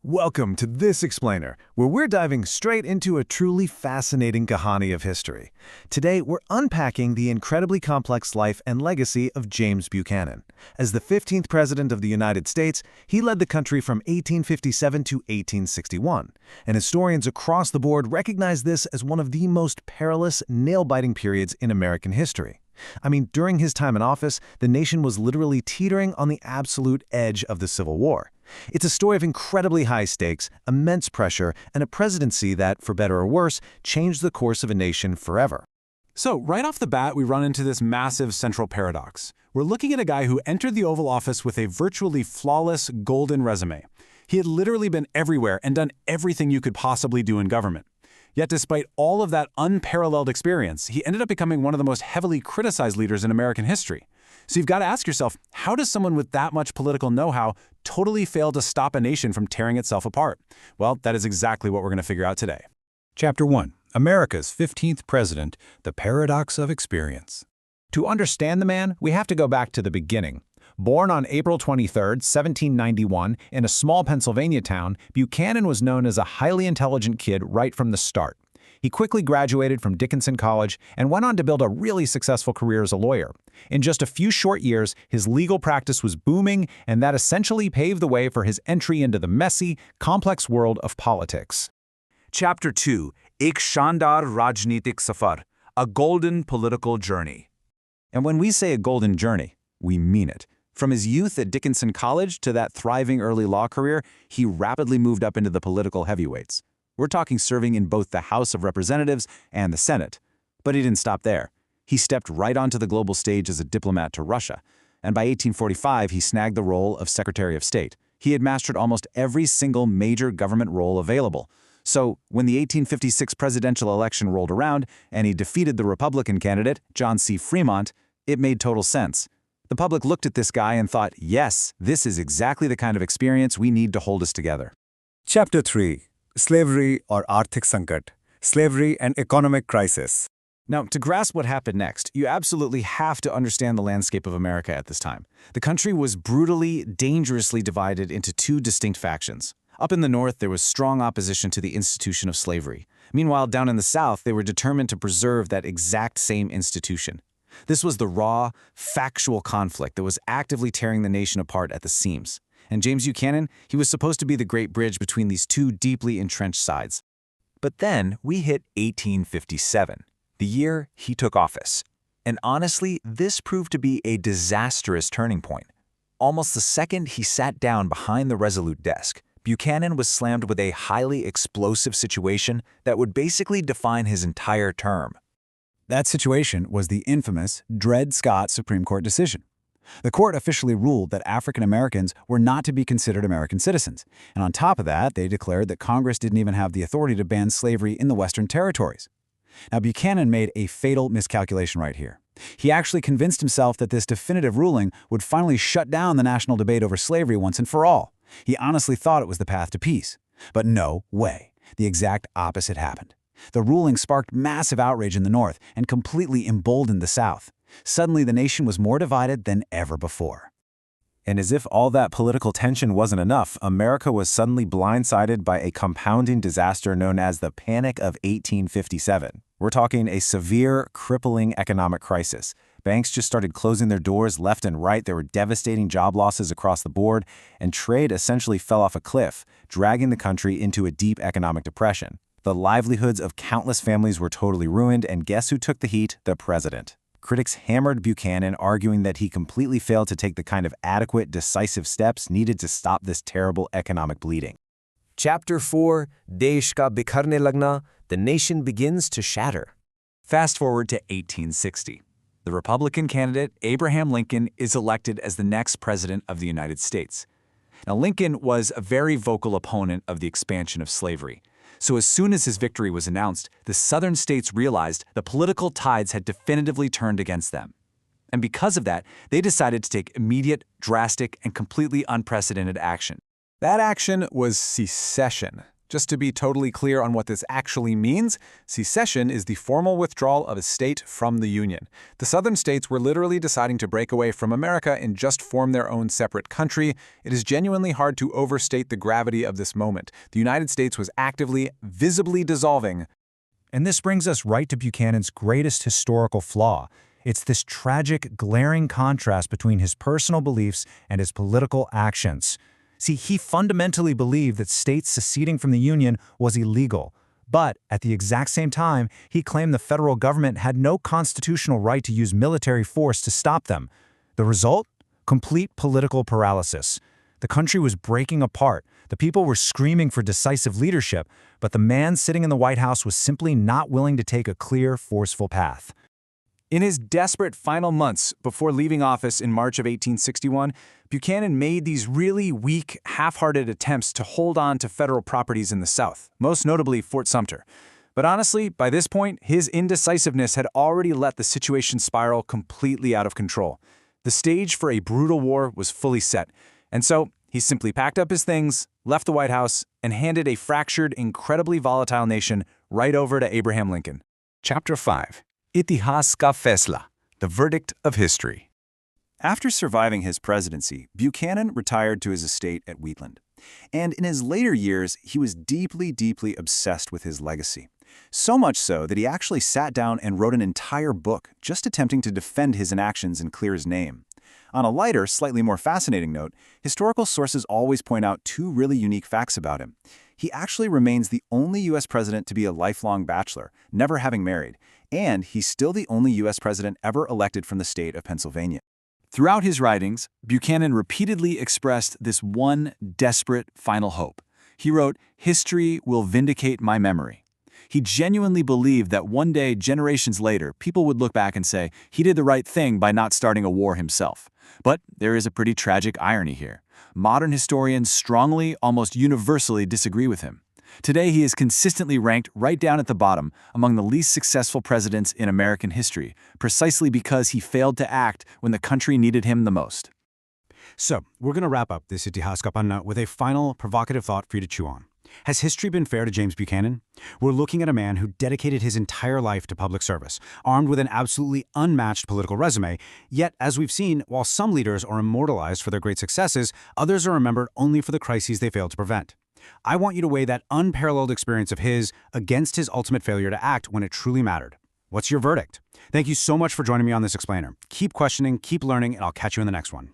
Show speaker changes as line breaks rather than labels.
Welcome to This Explainer, where we're diving straight into a truly fascinating kahani of history. Today, we're unpacking the incredibly complex life and legacy of James Buchanan. As the 15th President of the United States, he led the country from 1857 to 1861, and historians across the board recognize this as one of the most perilous, nail-biting periods in American history. I mean, during his time in office, the nation was literally teetering on the absolute edge of the Civil War. It's a story of incredibly high stakes, immense pressure, and a presidency that, for better or worse, changed the course of a nation forever.
So, right off the bat, we run into this massive central paradox. We're looking at a guy who entered the Oval Office with a virtually flawless, golden resume. He had literally been everywhere and done everything you could possibly do in government. Yet despite all of that unparalleled experience, he ended up becoming one of the most heavily criticized leaders in American history. So you've got to ask yourself, how does someone with that much political know-how totally fail to stop a nation from tearing itself apart? Well, that is exactly what we're going to figure out today.
Chapter 1. America's 15th President, The Paradox of Experience. To understand the man, we have to go back to the beginning. Born on April 23, 1791, in a small Pennsylvania town, Buchanan was known as a highly intelligent kid right from the start. He quickly graduated from Dickinson College and went on to build a really successful career as a lawyer. In just a few short years, his legal practice was booming, and that essentially paved the way for his entry into the messy, complex world of politics.
Chapter 2. Ek Shandar Rajnitik Safar, a golden political journey.
And when we say a golden journey, we mean it. From his youth at Dickinson College to that thriving early law career, he rapidly moved up into the political heavyweights. We're talking serving in both the House of Representatives and the Senate. But he didn't stop there. He stepped right onto the global stage as a diplomat to Russia, and by 1845 he snagged the role of Secretary of State. He had mastered almost every single major government role available. So when the 1856 presidential election rolled around and he defeated the Republican candidate, John C. Fremont, it made total sense. The public looked at this guy and thought, yes, this is exactly the kind of experience we need to hold us together.
Chapter 3. Slavery or Arthik Sankat. Slavery and Economic Crisis.
Now, to grasp what happened next, you absolutely have to understand the landscape of America at this time. The country was brutally, dangerously divided into two distinct factions. Up in the North, there was strong opposition to the institution of slavery. Meanwhile, down in the South, they were determined to preserve that exact same institution. This was the raw, factual conflict that was actively tearing the nation apart at the seams. And James Buchanan, he was supposed to be the great bridge between these two deeply entrenched sides.
But then we hit 1857, the year he took office. And honestly, this proved to be a disastrous turning point. Almost the second he sat down behind the resolute desk, Buchanan was slammed with a highly explosive situation that would basically define his entire term.
That situation was the infamous Dred Scott Supreme Court decision. The court officially ruled that African Americans were not to be considered American citizens, and on top of that, they declared that Congress didn't even have the authority to ban slavery in the Western territories. Now, Buchanan made a fatal miscalculation right here. He actually convinced himself that this definitive ruling would finally shut down the national debate over slavery once and for all. He honestly thought it was the path to peace. But no way. The exact opposite happened. The ruling sparked massive outrage in the North and completely emboldened the South. Suddenly, the nation was more divided than ever before.
And as if all that political tension wasn't enough, America was suddenly blindsided by a compounding disaster known as the Panic of 1857. We're talking a severe, crippling economic crisis. Banks just started closing their doors left and right. There were devastating job losses across the board, and trade essentially fell off a cliff, dragging the country into a deep economic depression. The livelihoods of countless families were totally ruined, and guess who took the heat? The president. Critics hammered Buchanan, arguing that he completely failed to take the kind of adequate, decisive steps needed to stop this terrible economic bleeding.
Chapter 4. Desh ka bikharne lagna, the nation begins to shatter.
Fast forward to 1860. The Republican candidate, Abraham Lincoln, is elected as the next president of the United States. Now, Lincoln was a very vocal opponent of the expansion of slavery. So as soon as his victory was announced, the southern states realized the political tides had definitively turned against them. And because of that, they decided to take immediate, drastic, and completely unprecedented action.
That action was secession. Just to be totally clear on what this actually means, secession is the formal withdrawal of a state from the Union. The southern states were literally deciding to break away from America and just form their own separate country. It is genuinely hard to overstate the gravity of this moment. The United States was actively, visibly dissolving.
And this brings us right to Buchanan's greatest historical flaw. It's this tragic, glaring contrast between his personal beliefs and his political actions. See, he fundamentally believed that states seceding from the Union was illegal. But at the exact same time, he claimed the federal government had no constitutional right to use military force to stop them. The result? Complete political paralysis. The country was breaking apart. The people were screaming for decisive leadership, but the man sitting in the White House was simply not willing to take a clear, forceful path.
In his desperate final months before leaving office in March of 1861, Buchanan made these really weak, half-hearted attempts to hold on to federal properties in the South, most notably Fort Sumter. But honestly, by this point, his indecisiveness had already let the situation spiral completely out of control. The stage for a brutal war was fully set, and so he simply packed up his things, left the White House, and handed a fractured, incredibly volatile nation right over to Abraham Lincoln.
Chapter 5. Itihas ka Faisla, the verdict of history.
After surviving his presidency, Buchanan retired to his estate at Wheatland. And in his later years, he was deeply, deeply obsessed with his legacy. So much so that he actually sat down and wrote an entire book just attempting to defend his inactions and clear his name. On a lighter, slightly more fascinating note, historical sources always point out two really unique facts about him. He actually remains the only U.S. president to be a lifelong bachelor, never having married, and he's still the only U.S. president ever elected from the state of Pennsylvania.
Throughout his writings, Buchanan repeatedly expressed this one desperate final hope. He wrote, "History will vindicate my memory." He genuinely believed that one day, generations later, people would look back and say, he did the right thing by not starting a war himself. But there is a pretty tragic irony here. Modern historians strongly, almost universally disagree with him. Today, he is consistently ranked right down at the bottom among the least successful presidents in American history, precisely because he failed to act when the country needed him the most.
So, we're going to wrap up this Itihas ka Panna with a final provocative thought for you to chew on. Has history been fair to James Buchanan? We're looking at a man who dedicated his entire life to public service, armed with an absolutely unmatched political resume, yet, as we've seen, while some leaders are immortalized for their great successes, others are remembered only for the crises they failed to prevent. I want you to weigh that unparalleled experience of his against his ultimate failure to act when it truly mattered. What's your verdict? Thank you so much for joining me on this explainer. Keep questioning, keep learning, and I'll catch you in the next one.